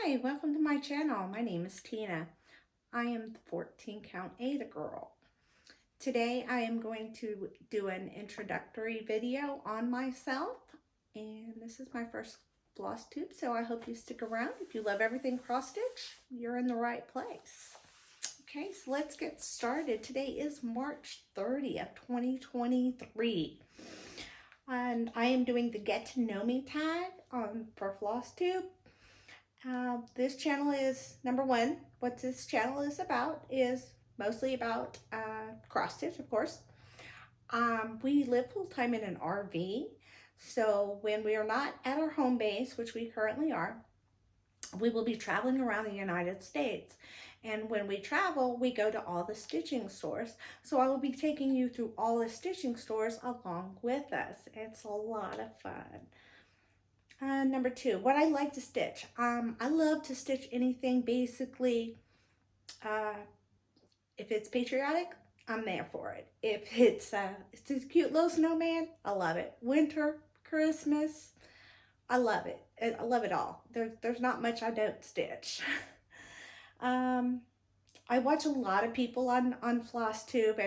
Hi, welcome to my channel. My name is Tina. I am the 14 count Ada girl. Today I am going to do an introductory video on myself, and this is my first floss tube, so I hope you stick around. If you love everything cross stitch, you're in the right place. Okay, so let's get started. Today is March 30th, 2023. And I am doing the Get to Know Me tag for Flosstube. This channel is, number one, what this channel is about is mostly about cross stitch, of course. We live full-time in an RV, so when we are not at our home base, which we currently are, we will be traveling around the United States. And when we travel, we go to all the stitching stores. So I will be taking you through all the stitching stores along with us. It's a lot of fun. Number two, what I like to stitch. I love to stitch anything basically. If it's patriotic, I'm there for it. If it's a cute little snowman, I love it. Winter, Christmas, I love it. I love it all. There's not much I don't stitch. I watch a lot of people on Flosstube,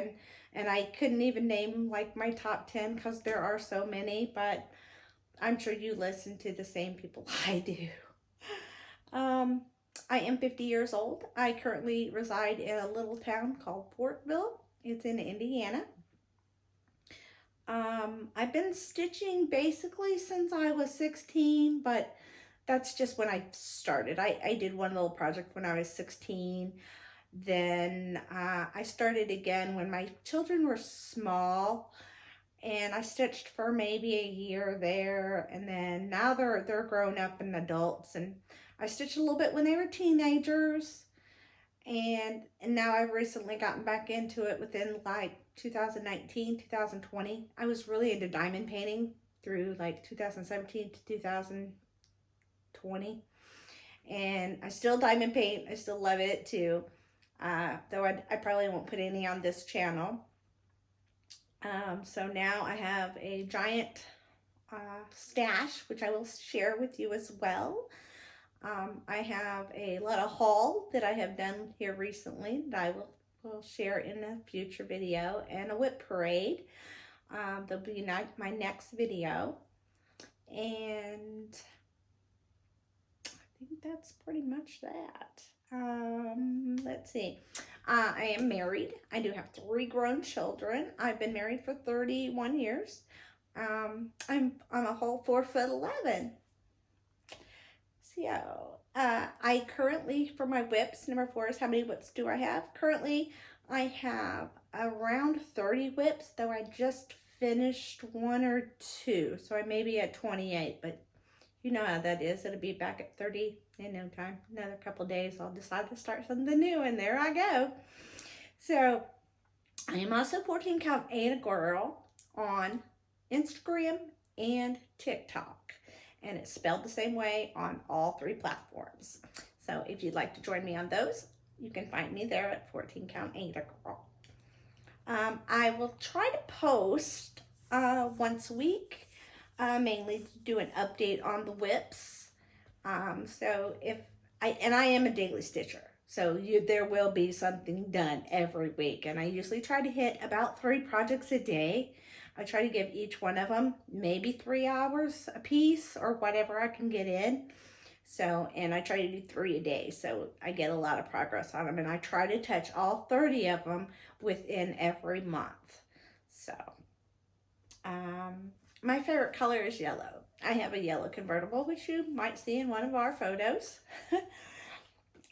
and I couldn't even name like my top 10 because there are so many, but I'm sure you listen to the same people I do. I am 50 years old. I currently reside in a little town called Portville. It's in Indiana. I've been stitching basically since I was 16, but that's just when I started. I did one little project when I was 16. Then I started again when my children were small, and I stitched for maybe a year there, and then now they're grown up and adults, and I stitched a little bit when they were teenagers, and now I've recently gotten back into it within like 2019, 2020. I was really into diamond painting through like 2017 to 2020, and I still diamond paint. I still love it too, though I probably won't put any on this channel. So now I have a giant stash, which I will share with you as well. I have a lot of haul that I have done here recently that I will share in a future video, and a whip parade. There'll be my next video, and I think that's pretty much that. Let's see. I am married. I do have 3 grown children. I've been married for 31 years. I'm a whole 4'11". So, I currently, for my whips, number 4 is how many whips do I have? Currently, I have around 30 whips, though I just finished 1 or 2. So I may be at 28, but you know how that is. It'll be back at 30 in no time. Another couple days, I'll decide to start something new, and there I go. So, I am also 14 count Ada girl on Instagram and TikTok, and it's spelled the same way on all 3 platforms. So if you'd like to join me on those, you can find me there at 14 count Ada girl. I will try to post once a week, mainly to do an update on the whips. So I am a daily stitcher, so there will be something done every week, and I usually try to hit about 3 projects a day. I try to give each one of them maybe 3 hours a piece, or whatever I can get in. So, and I try to do 3 a day, so I get a lot of progress on them, and I try to touch all 30 of them within every month. So, my favorite color is yellow. I have a yellow convertible, which you might see in one of our photos.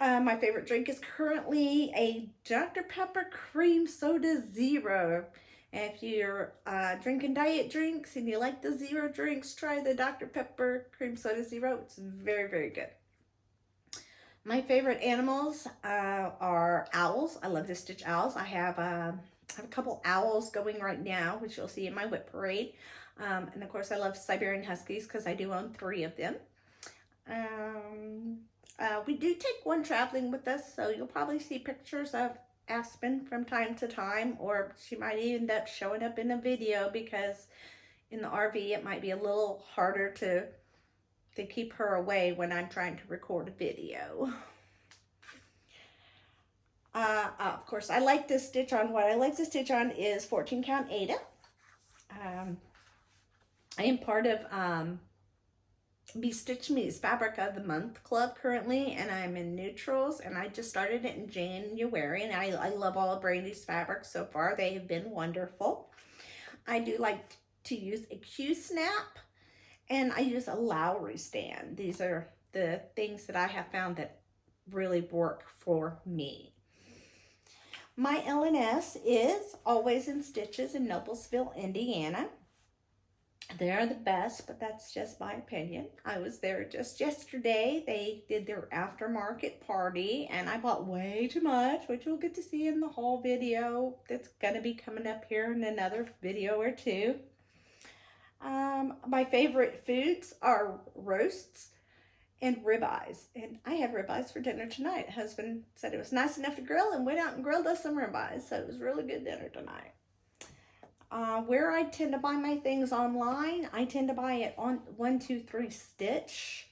My favorite drink is currently a Dr. Pepper Cream Soda Zero. If you're drinking diet drinks and you like the zero drinks, try the Dr. Pepper Cream Soda Zero. It's very, very good. My favorite animals are owls. I love to stitch owls. I have a couple owls going right now, which you'll see in my whip parade. And of course, I love Siberian Huskies because I do own 3 of them. We do take one traveling with us, so you'll probably see pictures of Aspen from time to time, or she might end up showing up in a video, because in the RV it might be a little harder to to keep her away when I'm trying to record a video. Of course, I like to stitch on, what I like to stitch on is 14 count Aida. I am part of Be Stitch Me's Fabric of the Month Club currently, and I'm in neutrals, and I just started it in January, and I love all of Brandy's fabrics so far. They have been wonderful. I do like to use a Q-snap, and I use a Lowry stand. These are the things that I have found that really work for me. My LNS is Always in Stitches in Noblesville, Indiana. They're the best, but that's just my opinion. I was there just yesterday. They did their aftermarket party, and I bought way too much, which you'll get to see in the haul video that's going to be coming up here in another video or two. My favorite foods are roasts and ribeyes, and I had ribeyes for dinner tonight. Husband said it was nice enough to grill, and went out and grilled us some ribeyes, so it was really good dinner tonight. Where I tend to buy my things online, I tend to buy it on 1-2-3 Stitch,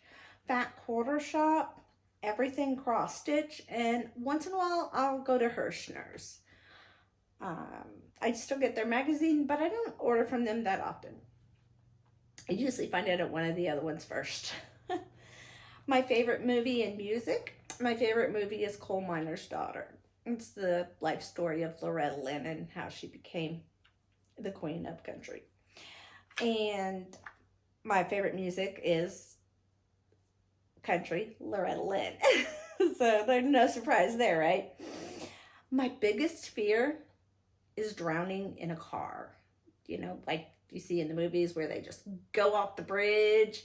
Fat Quarter Shop, Everything Cross Stitch, and once in a while I'll go to Hirschner's. I still get their magazine, but I don't order from them that often. I usually find out at one of the other ones first. My favorite movie and music. My favorite movie is Coal Miner's Daughter. It's the life story of Loretta Lynn and how she became the queen of country. And my favorite music is country, Loretta Lynn. So there's no surprise there, right? My biggest fear is drowning in a car. You know, like you see in the movies where they just go off the bridge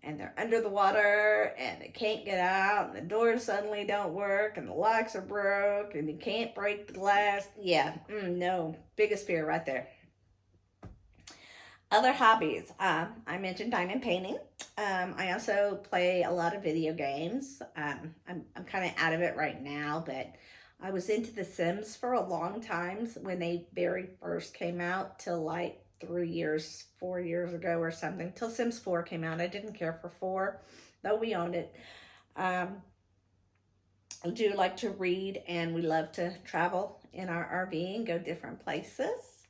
and they're under the water and they can't get out and the doors suddenly don't work and the locks are broke and you can't break the glass. Yeah, no, biggest fear right there. Other hobbies, I mentioned diamond painting. I also play a lot of video games. I'm kind of out of it right now, but I was into The Sims for a long time when they very first came out, till like 4 years ago or something, till Sims 4 came out. I didn't care for 4, though we owned it. I do like to read, and we love to travel in our RV and go different places.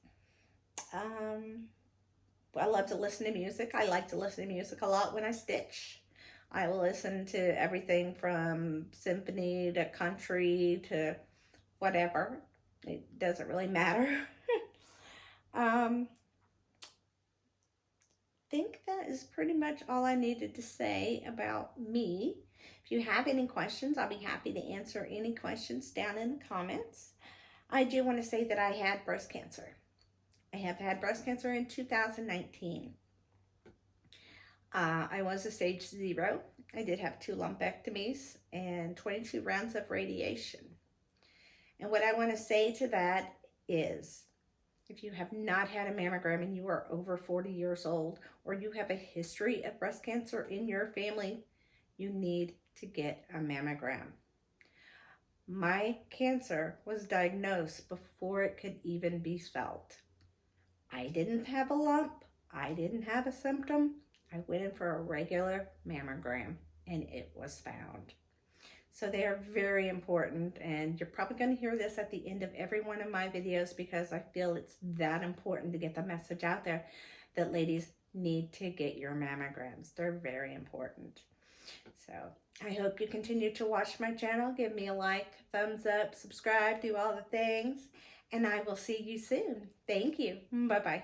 I love to listen to music. I like to listen to music a lot when I stitch. I will listen to everything from symphony to country to whatever. It doesn't really matter. I think that is pretty much all I needed to say about me. If you have any questions, I'll be happy to answer any questions down in the comments. I do want to say that I had breast cancer. I have had breast cancer in 2019. I was a stage 0. I did have 2 lumpectomies and 22 rounds of radiation. And what I want to say to that is, if you have not had a mammogram and you are over 40 years old, or you have a history of breast cancer in your family, you need to get a mammogram. My cancer was diagnosed before it could even be felt. I didn't have a lump. I didn't have a symptom. I went in for a regular mammogram and it was found. So they are very important, and you're probably going to hear this at the end of every one of my videos because I feel it's that important to get the message out there that ladies need to get your mammograms. They're very important. So I hope you continue to watch my channel. Give me a like, thumbs up, subscribe, do all the things. And I will see you soon. Thank you. Bye-bye.